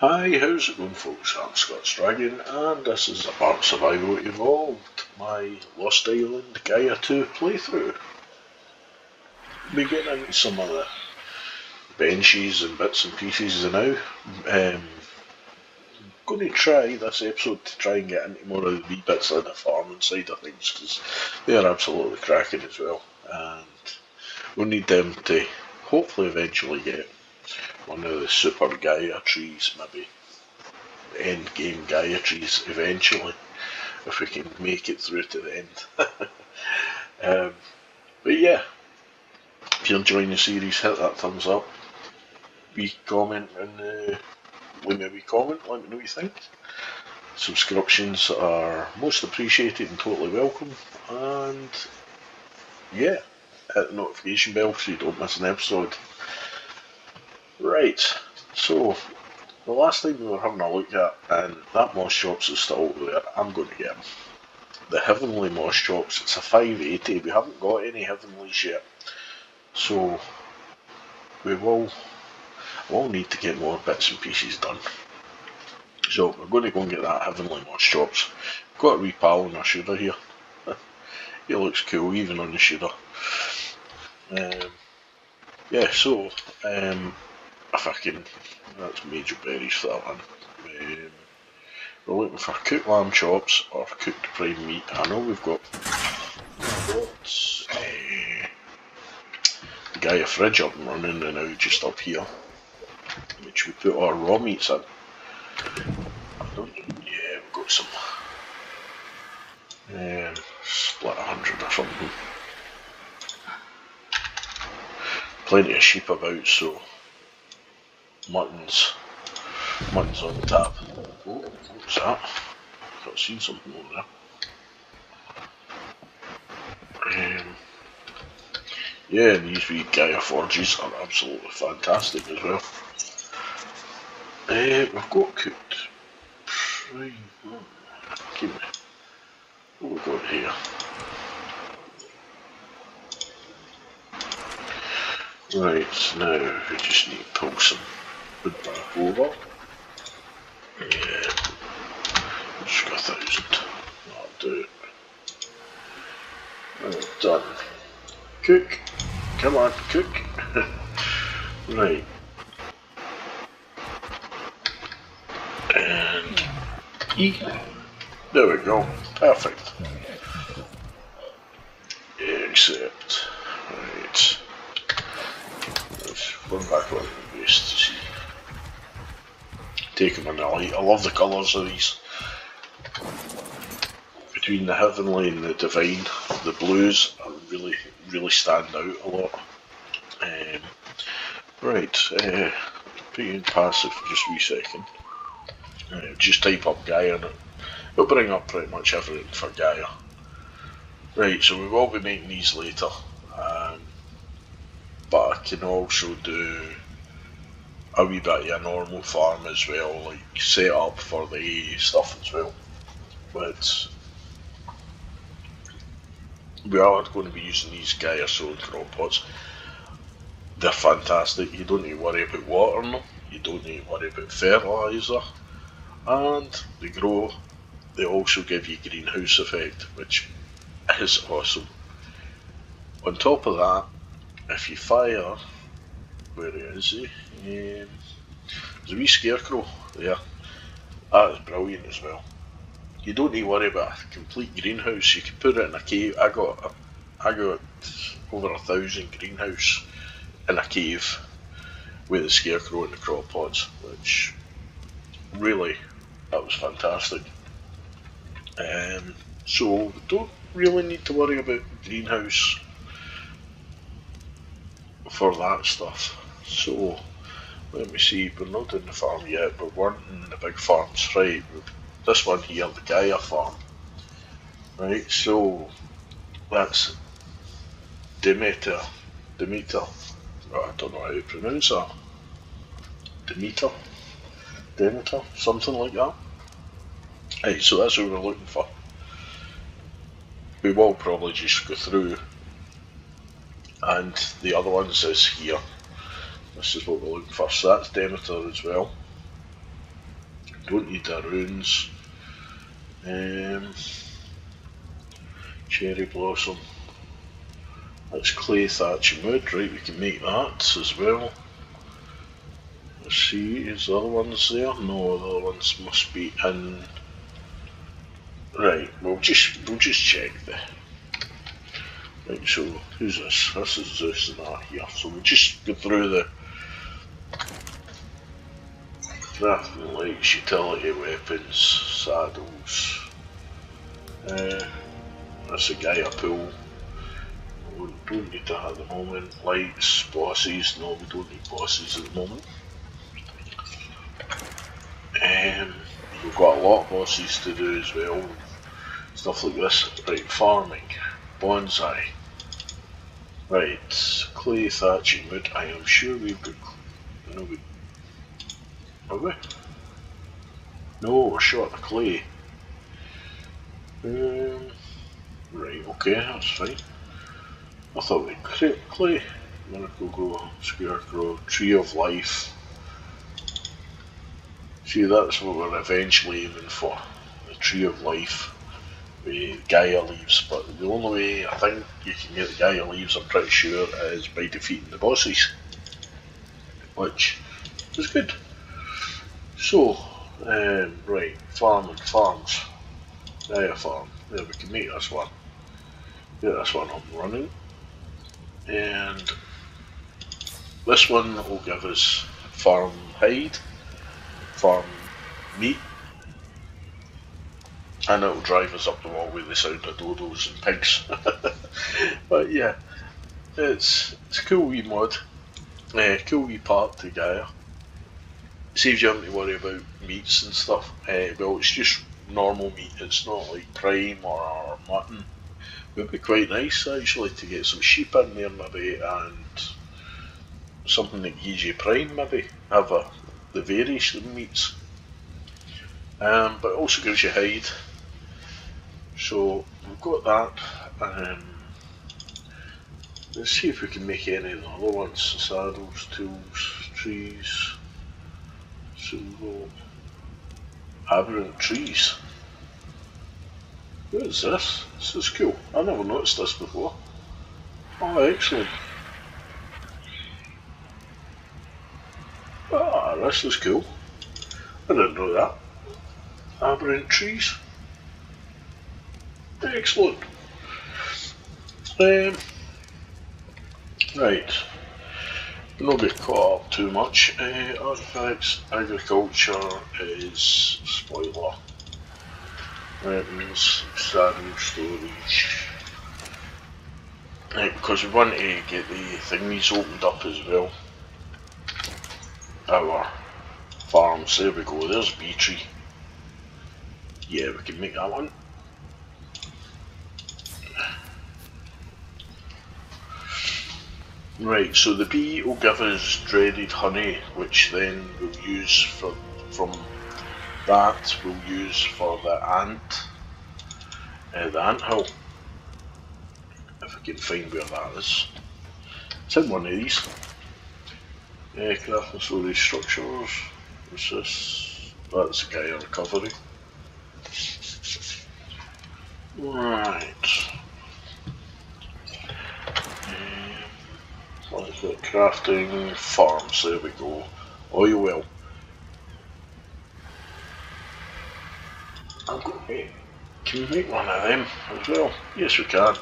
Hi, how's it going folks? I'm Scott's Dragon and this is Ark Survival Evolved, my Lost Island Gaia 2 playthrough. We get into some of the benches and bits and pieces now. Going to try this episode to try and get into more of the wee bits of the farming side of things because they are absolutely cracking as well, and we'll need them to hopefully eventually get one of the super Gaia trees, maybe end game Gaia trees eventually, if we can make it through to the end. But yeah, if you're enjoying the series, hit that thumbs up, wee comment, and leave me a wee comment, let me know what you think. Subscriptions are most appreciated and totally welcome, and yeah, hit the notification bell so you don't miss an episode. Right, so the last time we were having a look at, and that Moschops is still there, I'm going to get him. The Heavenly Moschops, it's a 580, we haven't got any Heavenlies yet, so we will need to get more bits and pieces done. So we're going to go and get that Heavenly Moschops. Got a wee pal on our shooter here. He looks cool even on the shooter. Yeah, so if I can, that's major berries for that one. We're looking for cooked lamb chops or cooked prime meat. I know we've got the Gaia fridge up and running now, just up here, which we put our raw meats in. Yeah, we've got some split 100 or something. Plenty of sheep about, so mutton's on tap. Oh, what's that? I've seen something over there. Yeah, and these wee Gaia forges are absolutely fantastic as well. We've got cooked prime. What have we got here? Right, now we just need to pull some wood back over. Yeah, just got 1,000. That'll do it. Well done. Cook. Come on, cook. Right. And eat. There we go. Perfect. Except, right. Let's run back on the base to see. Take them in the light. I love the colours of these. Between the Heavenly and the Divine, the blues are really stand out a lot. Right, put you in passive for just a wee second. Just type up Gaia and it'll bring up pretty much everything for Gaia. Right, so we will be making these later, but I can also do a wee bit of a normal farm as well, like set up for the stuff as well. But we are going to be using these Gaia sown crop pots. They're fantastic. You don't need to worry about watering them, you don't need to worry about fertiliser, and they grow. They also give you greenhouse effect, which is awesome. On top of that, if you fire, where is he? There's a wee scarecrow there. That is brilliant as well. You don't need to worry about a complete greenhouse. You can put it in a cave. I got over 1,000 greenhouse in a cave with the scarecrow and the crop pots, which really, that was fantastic. So don't really need to worry about greenhouse for that stuff. So let me see, we're not in the farm yet, but we're in the big farms, right? This one here, the Gaia farm, right? So that's Demeter, I don't know how to pronounce that. Demeter, something like that. Right, so that's what we're looking for. We will probably just go through, and the other ones is here. This is what we're looking for, so that's Demeter as well. don't need the runes. Cherry blossom. That's clay thatching wood, right? We can make that as well. Let's see, is the other ones there? No, the other ones must be in. Right, we'll just check the. Right, so who's this? This is Zeus and that here. So we'll just go through the crafting lights, utility weapons, saddles. That's a Gaia pool. We don't need that at the moment. Lights, bosses. No, we don't need bosses at the moment. We've got a lot of bosses to do as well. Stuff like this. Right, farming, bonsai. Right, clay thatching wood. I am sure we've got. No, we. Have we? No, we're short of clay. Right, okay, that's fine. I thought we'd create clay. Miracle grow, scarecrow, tree of life. See, that's what we're eventually aiming for. The tree of life with Gaia leaves. But the only way I think you can get the Gaia leaves, I'm pretty sure, is by defeating the bosses. Which is good. So, right, farms. Gaia farm. There, we can make this one. Get this one up and running. And this one will give us farm hide, farm meat, and it'll drive us up the wall with the sound of dodos and pigs. But yeah, it's a cool wee mod, cool wee part to Gaia. Saves you having to worry about meats and stuff. Well, it's just normal meat, it's not like prime or mutton. It would be quite nice actually to get some sheep in there maybe, and something that gives you prime maybe, have the variation meats. But it also gives you hide. So we've got that. Let's see if we can make any of the other ones. Saddles, tools, trees, silver, aberrant trees. What is this? This is cool. I never noticed this before. Oh, excellent. Ah, this is cool. I didn't know that. Aberrant trees. Excellent. Right. Not get caught up too much. Artifacts, agriculture is spoiler. Weapons, saddle, storage. Right, because we want to get the thingies opened up as well. Our farms, there we go, there's bee tree. Yeah, we can make that one. Right, so the bee will give us dreaded honey, which then we'll use from that we'll use for the anthill. If I can find where that is. It's in one of these. Craft and storage structures. What's this? That's Gaia recovery. Right. What is it? Crafting farms, there we go. Oil well. Can we make one of them as well? Yes we can.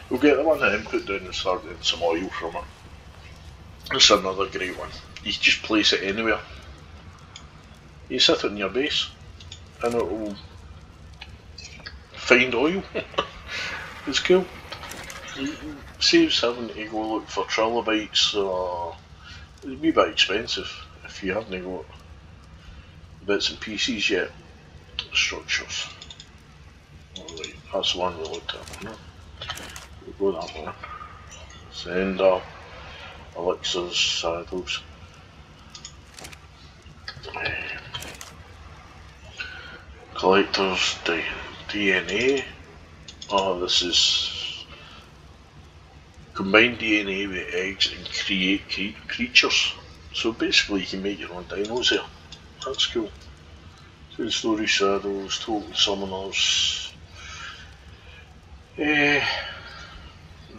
We'll get the one of them put down and start getting some oil from it. That's another great one. You can just place it anywhere. You sit it in your base and it will find oil. It's cool. It saves having to go look for trilobites, or it'd be a wee bit expensive if you haven't got bits and pieces yet. Structures. Alright, that's the one we looked at. We'll go that one. Send up. Elixirs, saddles. Collectors, DNA. Oh, this is combine DNA with eggs and create creatures. So basically you can make your own dinos here. That's cool. Two story shadows, total summoners.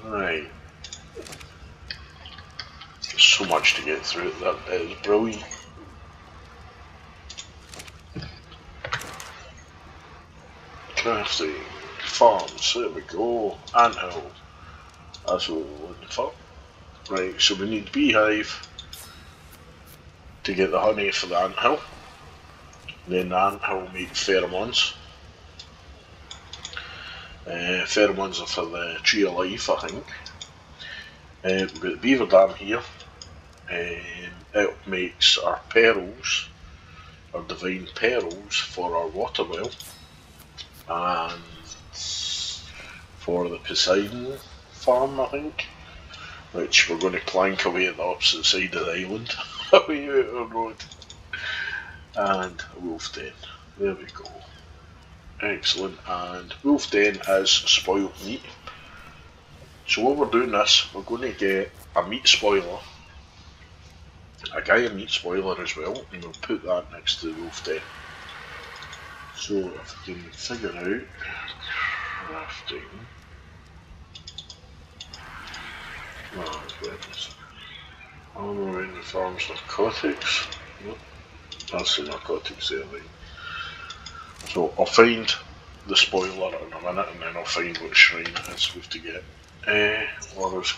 Right. There's so much to get through. That is brilliant. Crafting. Farms. There we go. Anthill. That's what we're looking for. Right, so we need beehive to get the honey for the anthill. Then the anthill make pheromones. Pheromones are for the tree of life, I think. We've got the beaver dam here. It makes our pearls, our divine pearls, for our water well. And for the Poseidon farm, I think. Which we're going to clank away at the opposite side of the island. Away out on the road. And a wolf den. There we go. Excellent. And wolf den is spoiled meat. So while we're doing this, we're going to get a meat spoiler, a Gaia meat spoiler as well, and we'll put that next to the wolf den. So if we can figure out crafting. Oh, goodness. Armor in the farm's narcotics. Nope. That's the narcotics there, right? So I'll find the spoiler in a minute and then I'll find what shrine it is we have to get. Orders,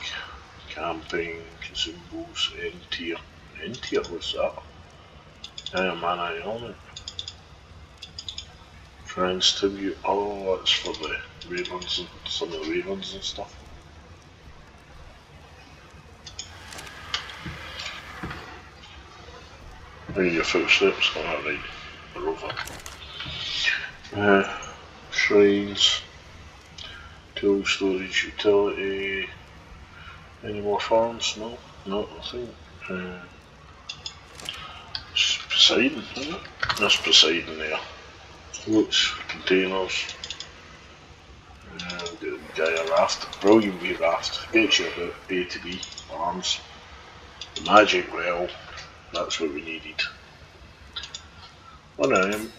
camping, consumables, end tier. End tier, what's that? Mana element. Transmute, oh that's for the ravens and some of the ravens and stuff. Hear your footsteps, alright, rover. Shrines, tool storage, utility. Any more farms? No, not I think. It's Poseidon, isn't it? That's Poseidon there. Looks, containers. The Gaia raft, brilliant wee raft. Gets you about A to B farms. The magic well. That's what we needed. One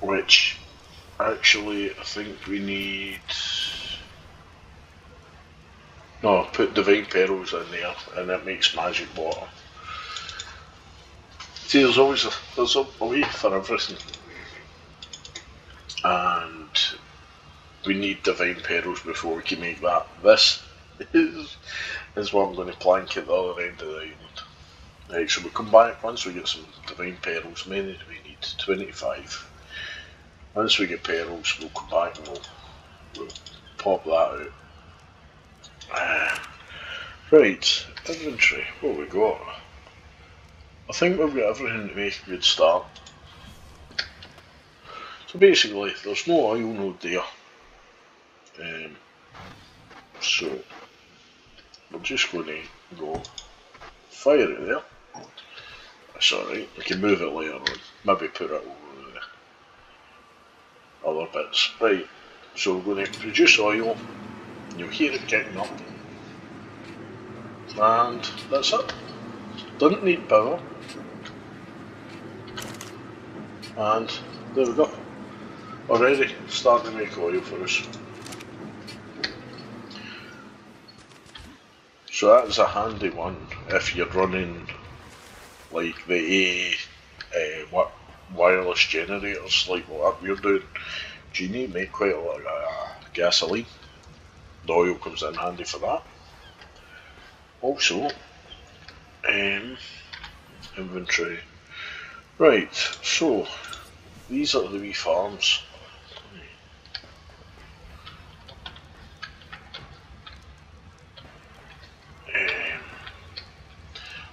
which actually I think we need. No, put divine pearls in there, and it makes magic water. See, there's always a way for everything, and we need divine pearls before we can make that. This is what I'm going to plank at the other end of the island. Right, so we'll come back once we get some divine pearls. Many do we need? 25. Once we get pearls, we'll come back and we'll pop that out. Right, inventory. What have we got? I think we've got everything to make a good start. So basically, there's no oil node there. So we're just going to go fire it there. That's alright, we can move it later on. Maybe put it over the other bits. Right, so we're going to produce oil. You'll hear it kicking up. And that's it. Doesn't need power. And there we go. Already starting to make oil for us. So that is a handy one if you're running like the wireless generators like what we're doing. Do you need to make quite a lot of gasoline? The oil comes in handy for that. Also, inventory. Right, so these are the wee farms.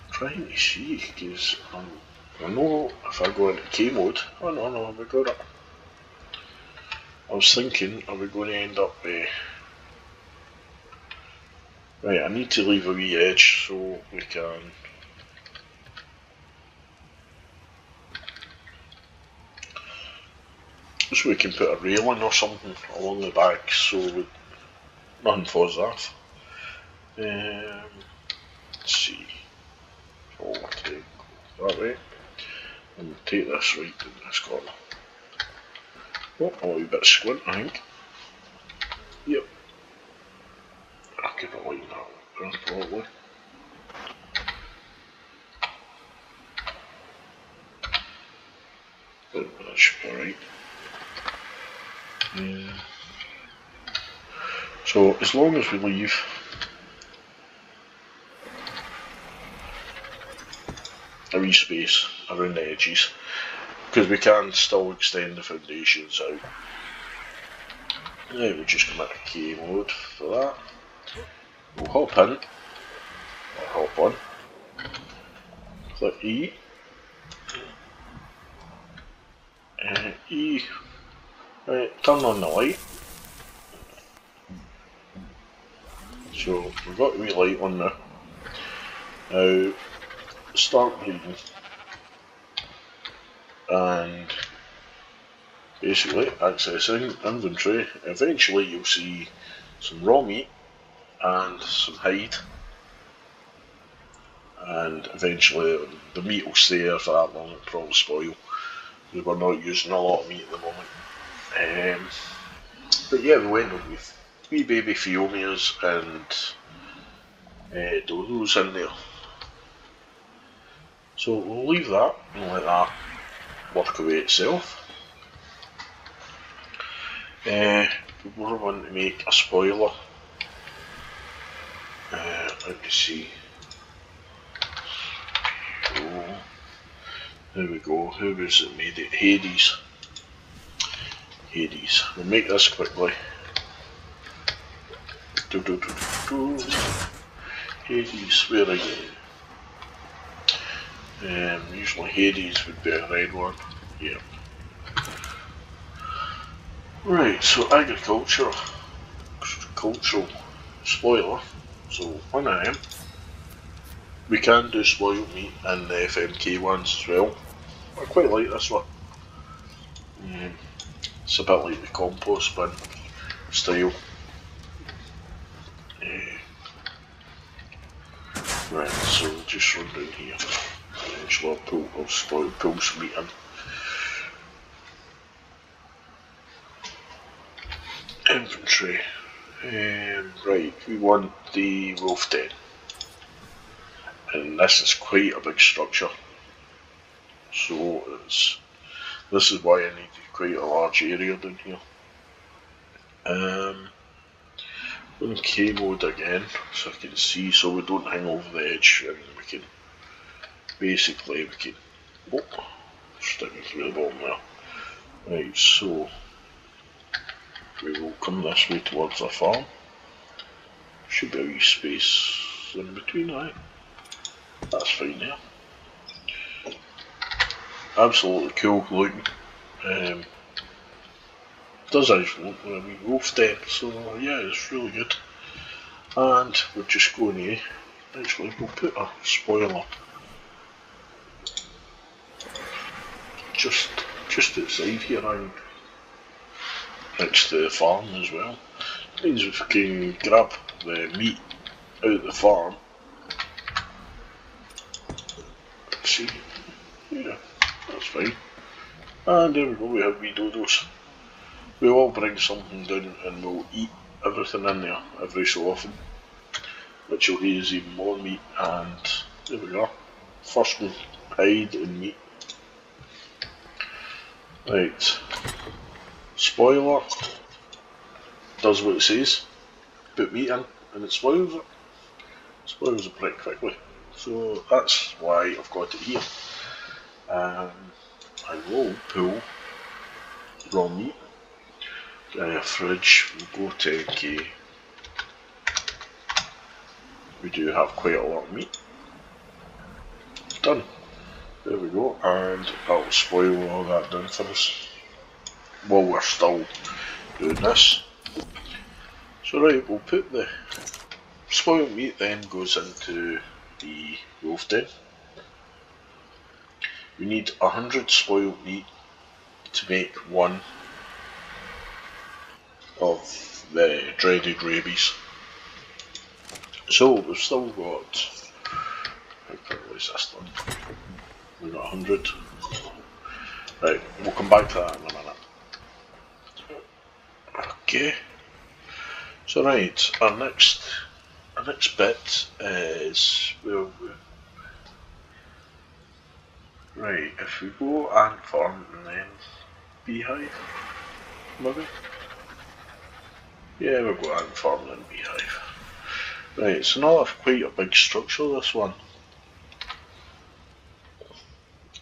Trying to see, because I know if I go into K mode, oh no, we got it. I was thinking, are we going to end up right, I need to leave a wee edge so we can put a railing or something along the back so nothing falls off. Let's see. Okay, that way. And take this right in this corner. Oh, a wee bit of squint, I think. Yep. I could align that there, probably. But that should be right. So, as long as we leave a wee space around the edges, because we can still extend the foundations out. Yeah, we'll just come out of K mode for that. We'll hop in, or hop on, click E, E, right, turn on the light. So we've got a wee light on now. Now start bleeding, and basically accessing inventory. Eventually you'll see some raw meat and some hide, and eventually the meat will stay there for that long, it'll probably spoil, because we're not using a lot of meat at the moment. But yeah, we'll end up with wee baby Phiomias and dodos in there. So we'll leave that and let that work away itself. We're going to make a spoiler. Let me see. Oh, there we go. Who was it made it? Hades. Hades. We'll make this quickly. Hades, where are you? Usually Hades would be a red one. Yeah. Right, so agricultural spoiler. So one I am. We can do spoiled meat in the FMK ones as well. I quite like this one. It's a bit like the compost bin style. Right, so we'll just run down here. Eventually I'll pull some meat in. Inventory. Right, we want the wolf den. And this is quite a big structure. So this is why I need quite a large area down here. In K mode again, so I can see, so we don't hang over the edge, and we can stick it through the bottom there. Right, so we will come this way towards the farm. Should be a wee space in between, right? That's fine there. Absolutely cool looking. Does actually look like a wee wolf den, so yeah, it's really good. And we're just going to, actually we'll put a spoiler just outside here, and next to the farm as well. It means we can grab the meat out of the farm. Let's see, yeah, that's fine. And there we go, we have wee dodos. We'll all bring something down and we'll eat everything in there every so often, which will give us even more meat. And there we go, first one, hide and meat. Right, spoiler does what it says, put meat in and it spoils it. Spoils it pretty quickly, so that's why I've got it here. I will pull raw meat. Fridge, we'll go 10k. We do have quite a lot of meat. Done. There we go, and I'll spoil all that down for us while we're still doing this. So right, we'll put the spoiled meat then goes into the wolf den. We need 100 spoiled meat to make one of the dreaded rabies. So we've still got, how quickly is this done? We've got 100. Right, we'll come back to that in a minute. Okay. So right, our next bit is right, if we go ant farm and then beehive, maybe? Yeah, we'll go ant farm and then beehive. Right, it's not quite a big structure, this one.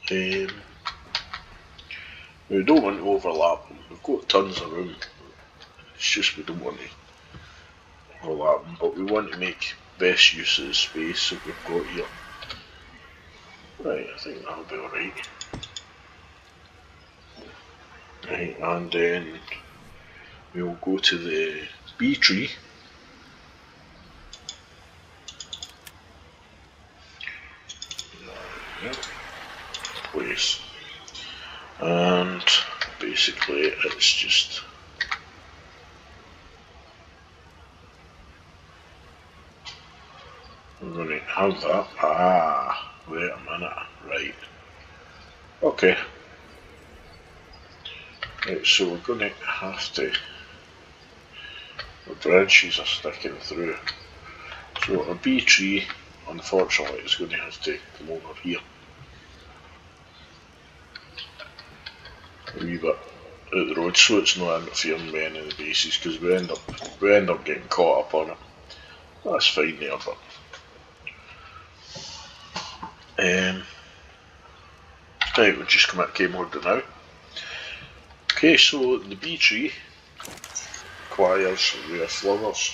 We don't want to overlap them. We've got tons of room. It's just we don't want to overlap them, but we want to make best use of the space that we've got here. Right, I think that'll be alright. Right, and then we'll go to the bee tree. Place. And basically it's just we're going to have that. Ah, wait a minute. Right. Okay. Right, so we're going to have to. The branches are sticking through. So a bee tree, unfortunately, is going to have to come over here. A wee bit out the road, so it's not interfering with any of the bases, because we end up getting caught up on it. That's fine there, but right, we'll just come out game order now. Okay, so the bee tree requires rare flowers.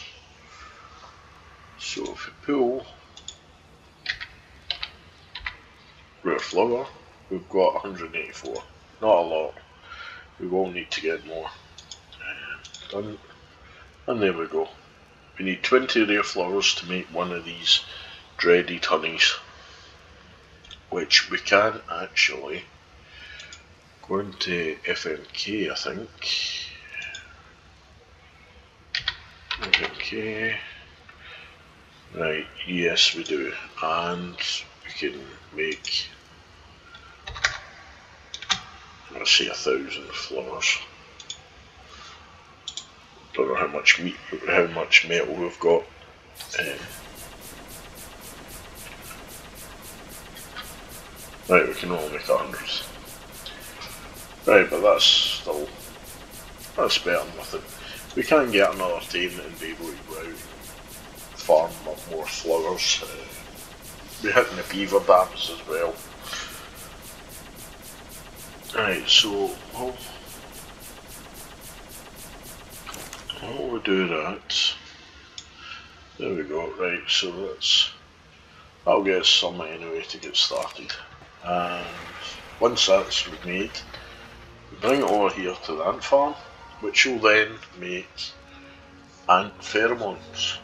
So if we pull rare flower, we've got 184. Not a lot. We will need to get more. Done. And there we go. We need 20 rare flowers to make one of these dreaded honeys, which we can actually go into FMK, I think. FMK. Right, yes we do. And we can make, let's say, 1,000 flowers. Don't know how much metal we've got. Right, we can only make 100. Right, but that's better than nothing. We can get another Tame and be able to go out and farm up more flowers. We're hitting the beaver dams as well. Right, so while we do that, there we go. Right, so that'll get us some anyway to get started. And once that's made, we bring it over here to the ant farm, which will then make ant pheromones,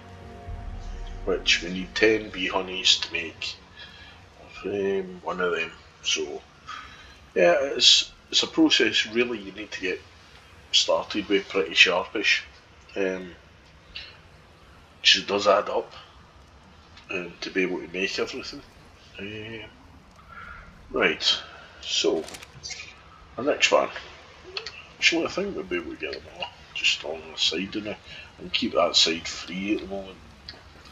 which we need 10 bee honeys to make one of them. So yeah, it's a process really you need to get started with pretty sharpish, which it does add up to be able to make everything. Right, so our next one, actually I think we'll be able to get them all just on the side of it and keep that side free at the moment.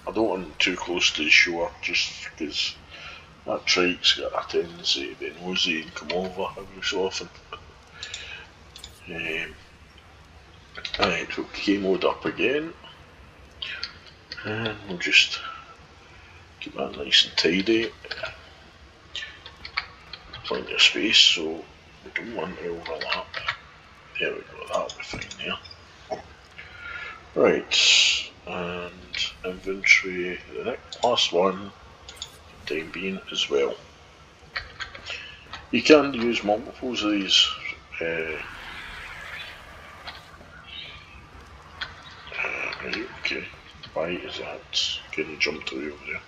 I don't want them too close to the shore just because that trike's got a tendency to be nosy and come over every so often. Right, we'll K-mode up again and we'll just keep that nice and tidy. Plenty of space, so we don't want to overlap. There we go, that'll be fine there. Right, and inventory, the next last one, for the time being as well. You can use multiples of these. Right, okay. Why is that getting jumped away over there?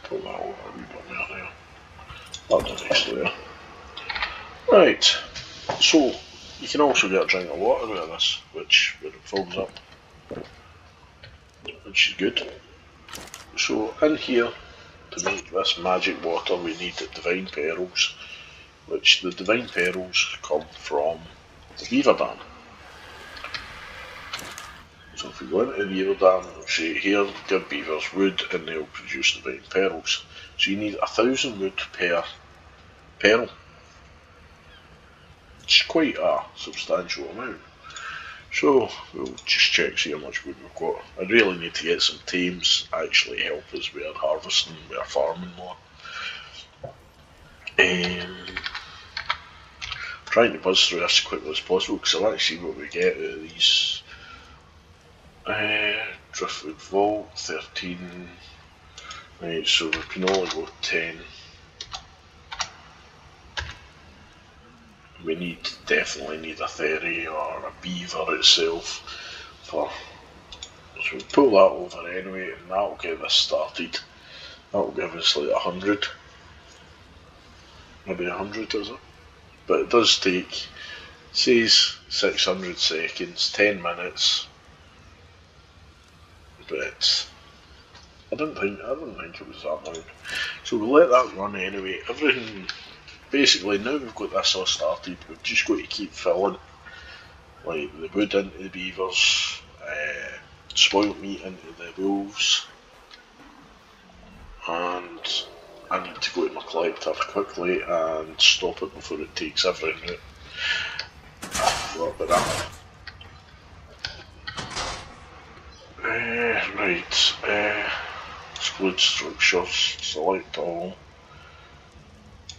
Pull that over a wee bit more there. That's a nice layer. Right, So, you can also get a drink of water out of this, which when it fills up, which is good. So in here, to make this magic water, we need the divine pearls, which the divine pearls come from the beaver dam. So if we go into the beaver dam, we'll say here, give beavers wood and they'll produce divine pearls. So you need 1,000 wood per pearl. It's quite a substantial amount. So we'll just check, see how much wood we've got. I really need to get some tames actually help us with our harvesting, with our farming more. Trying to buzz through this as quickly as possible because I want to see what we get out of these. Driftwood Vault, 13. Right, so we can only go 10. We definitely need a 30 or a beaver itself for. So we pull that over anyway, and that'll get us started. That'll give us like 100. Maybe 100, is it? But it does take, it says 600 seconds, 10 minutes. But I didn't think it was that long. So we'll let that run anyway. Everything, basically now we've got this all started, we've just got to keep filling like the wood into the beavers, spoiled meat into the wolves, and I need to go to my collector quickly and stop it before it takes everything out. What about that? Right, exclude structures, select all,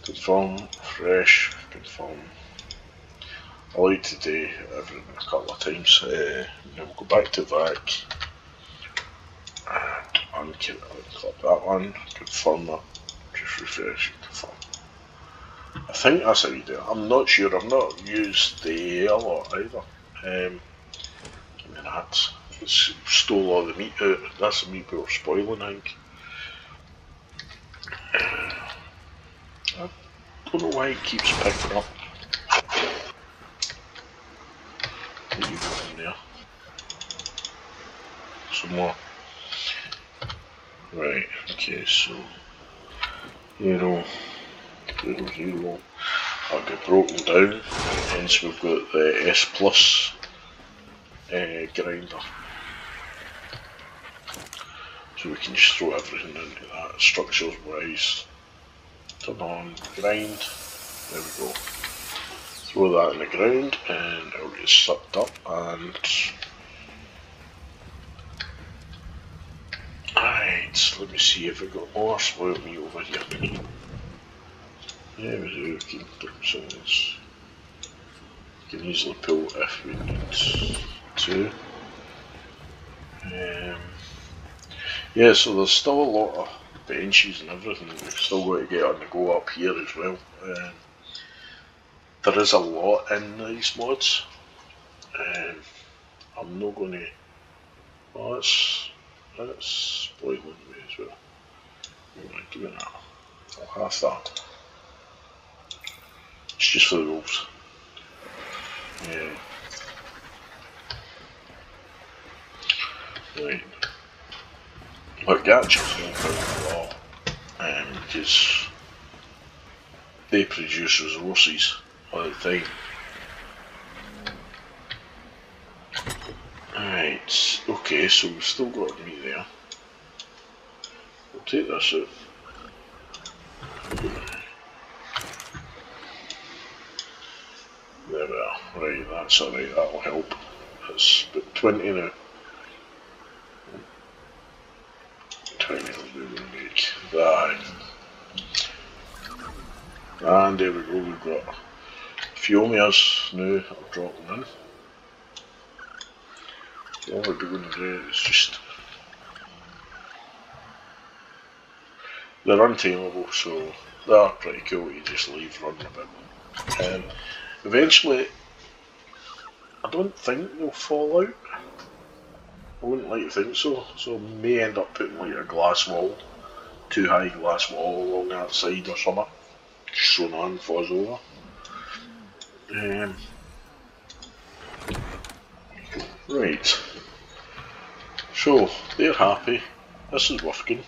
confirm, fresh, confirm. I like to do everything a couple of times. Then we'll go back to VAC and unclip that one, confirm that, just refresh, confirm. I think that's how you do it. I'm not sure, I've not used the a lot either. Give me that. It's stole all the meat out. That's the meat we were spoiling, I think. I don't know why it keeps picking up. There you go in there. Some more. Right, okay, so 0, 0, 0. I'll get broken down, hence we've got the S plus grinder. So we can just throw everything into that, structures wise. Turn on, grind, there we go. Throw that in the ground and it'll get sucked up and... Alright, let me see if we've got more spoiled meat over here. Yeah, we do, we can put some of this. We can easily pull if we need to. Yeah, so there's still a lot of benches and everything we've still got to get on the go up here as well. There is a lot in these mods. I'm not going to... Oh, that's spoiling me as well. Right, give me that. I'll have that. It's just for the wolves. Yeah. Right. But Gatcha's going quite a lot, because they produce resources all the time. Alright, okay, so we've still got meat there. We'll take this out. There we are, right, that's alright, that'll help. It's about 20 now. 20 will do the make that. And there we go, we've got a few omias now I've dropped them in. All we're going to do is just... They're untamable, so they're pretty cool to just leave running a bit. Eventually, I don't think they'll fall out. I wouldn't like to think so, so I may end up putting like a glass wall, too high glass wall along that side or something, just so none falls over. Right, so they're happy, this is working,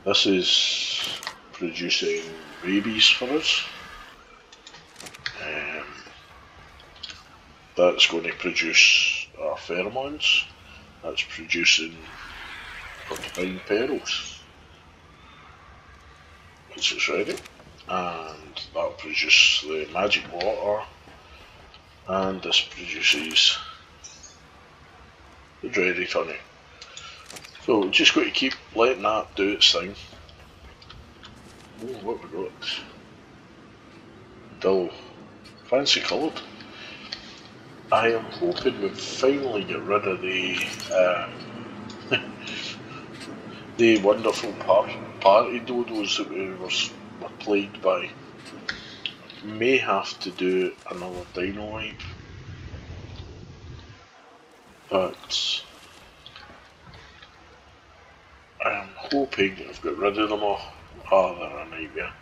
this is producing rabies for us, that's going to produce our pheromones, that's producing porcupine perils, once it's ready, and that'll produce the magic water, and this produces the dreaded honey. So we're just got to keep letting that do its thing. Oh, what have we got? Dull. Fancy coloured. I am hoping we finally get rid of the the wonderful party dodos that we were plagued by. May have to do another dino wipe, but I am hoping I've got rid of them all. Oh, they're a nightmare.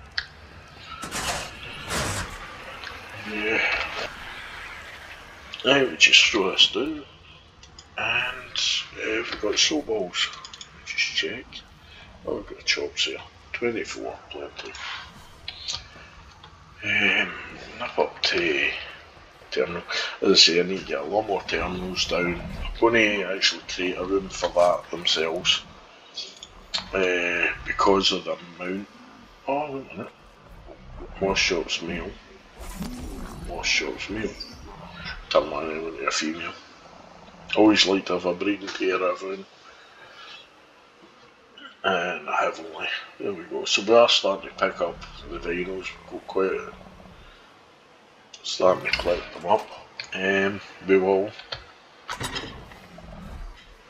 Yeah. Now we just throw this down, and we've got soul balls. Just check. Oh, we've got chops here. 24, plenty. Nip up to terminal. As I say, I need to get a lot more terminals down. I'm going to actually create a room for that themselves. Because of the amount. Oh, wait a minute. Moschops male. Moschops male. Turn that into a female. Always like to have a breeding pair of everything. And a heavenly. There we go. So we are starting to pick up the dinos. We've got quite starting to collect them up. We will.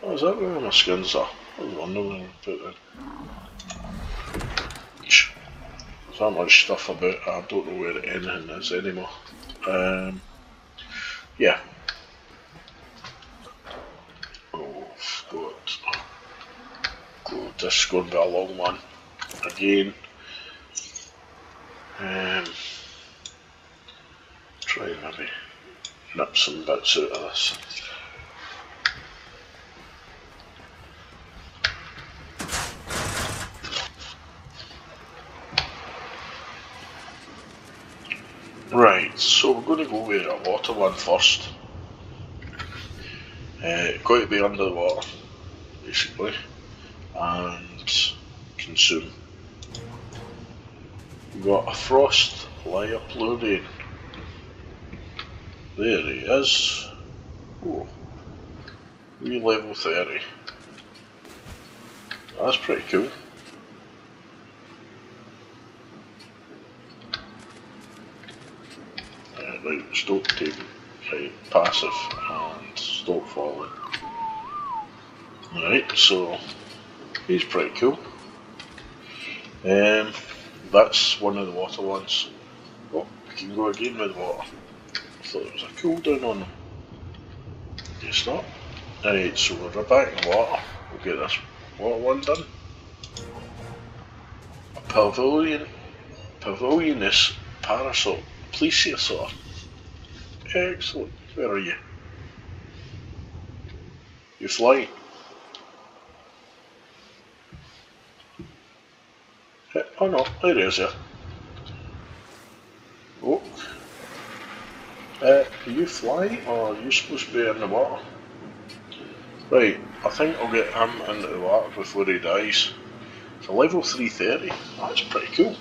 Oh, is that where my skins are? I was wondering when I put them. There's that much stuff about, I don't know where anything is anymore. Yeah. Oh, God, this is going to be a long one. Again. Try and maybe nip some bits out of this. Right, so we're going to go with a water one first. Got to be under the water, basically, and consume. We've got a frost layer plurian. There he is. Oh, we level 30. That's pretty cool. Right, stop Tame. Right, passive and stop falling. Right, so he's pretty cool. That's one of the water ones. Oh, we can go again with water. I thought there was a cooldown on them. Guess not. Right, so we're back in water. We'll get this water one done. A pavilionist parasol, plesiosaur. Excellent. Where are you? You fly. Oh no, there he is here. Oh. Can you fly or are you supposed to be in the water? Right, I think I'll get him into the water before he dies. It's a level 330. That's pretty cool.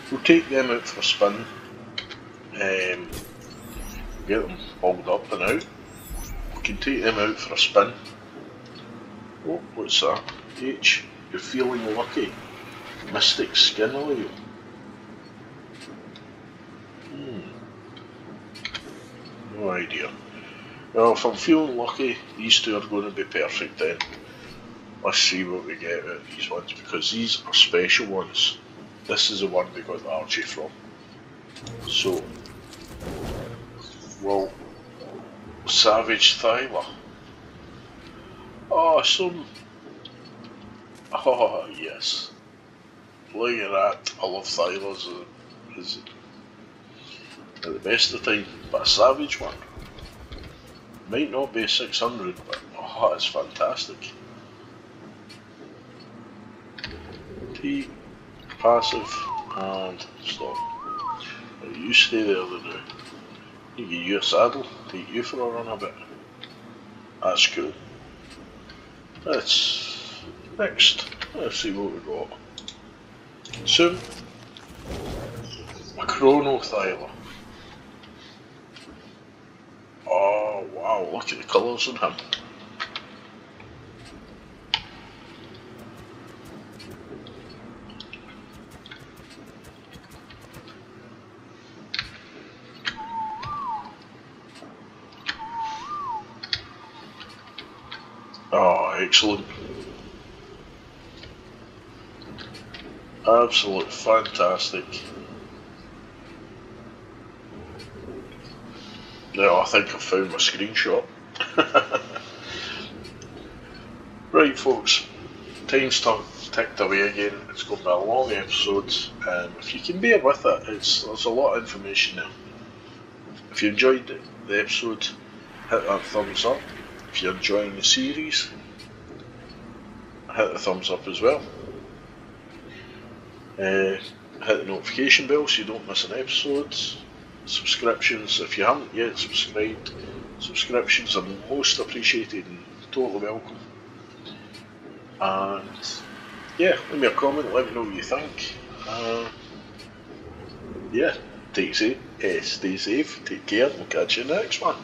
We'll take them out for a spin. Get them hauled up and out. We can take them out for a spin. Oh, what's that? H, you're feeling lucky. Mystic skin oil. No idea. Well, if I'm feeling lucky, these two are going to be perfect then. Let's see what we get out of these ones, because these are special ones. This is the one we got the Archie from. So, well, Savage Thyla. Awesome. Oh, yes. Look at that. I love Thylas. at the best of the time, but a savage one. Might not be 600, but oh, it's fantastic. T, passive, and stop. Right, you stay there now. You get you a saddle, take you for a run a bit. That's cool. Let's let's see what we got. Soon, a chronothyler. Oh wow, look at the colours on him. Oh, excellent. Absolute fantastic. Now I think I've found my screenshot. Right folks, time's ticked away again. It's going to be a long episode. If you can bear with it, there's a lot of information there. If you enjoyed the episode, hit that thumbs up. If you're enjoying the series, hit the thumbs up as well. Hit the notification bell so you don't miss an episode. Subscriptions, if you haven't yet subscribed, subscriptions are most appreciated and totally welcome. And yeah, leave me a comment, let me know what you think. Yeah, stay safe, take care, we'll catch you in the next one.